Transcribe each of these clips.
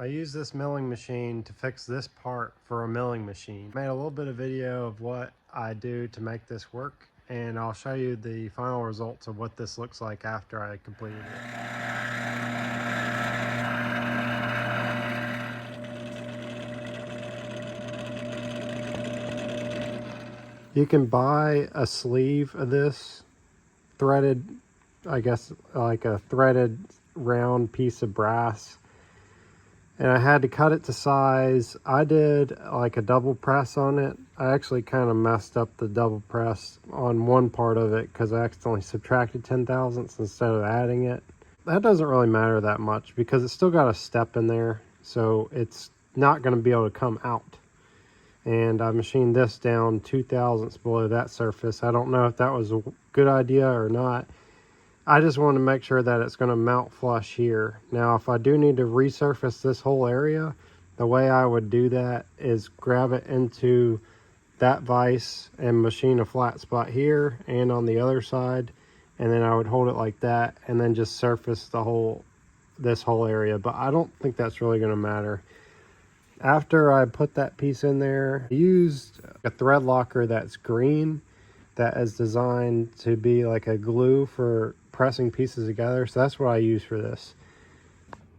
I use this milling machine to fix this part for a milling machine. I made a little bit of video of what I do to make this work, and I'll show you the final results of what this looks like after I completed it. You can buy a sleeve of this threaded, I guess like a threaded round piece of brass, and I had to cut it to size. I did like a double press on it. I actually kind of messed up the double press on one part of it because I accidentally subtracted 10 thousandths instead of adding it. That doesn't really matter that much because it's still got a step in there, so it's not going to be able to come out. And I machined this down 2 thousandths below that surface. I don't know if that was a good idea or not. I just want to make sure that it's going to mount flush here. Now, if I do need to resurface this whole area, the way I would do that is grab it into that vise and machine a flat spot here and on the other side, and then I would hold it like that and then just surface this whole area. But I don't think that's really going to matter. After I put that piece in there, I used a thread locker that's green that is designed to be like a glue for pressing pieces together. So that's what I use for this.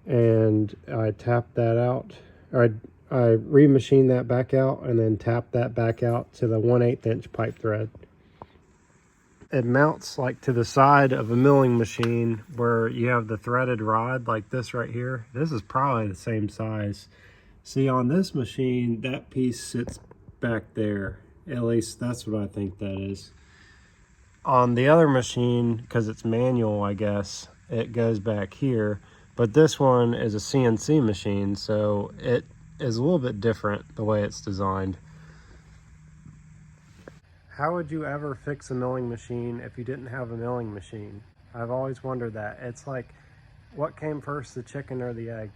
And I tapped that out, or I remachined that back out and then tapped that back out to the 1/8 inch pipe thread. It mounts like to the side of a milling machine where you have the threaded rod like this right here. This is probably the same size. See, on this machine, that piece sits back there. At least that's what I think that is. On the other machine, because it's manual, I guess, it goes back here. But this one is a CNC machine, so it is a little bit different the way it's designed. How would you ever fix a milling machine if you didn't have a milling machine? I've always wondered that. It's like, what came first, the chicken or the egg?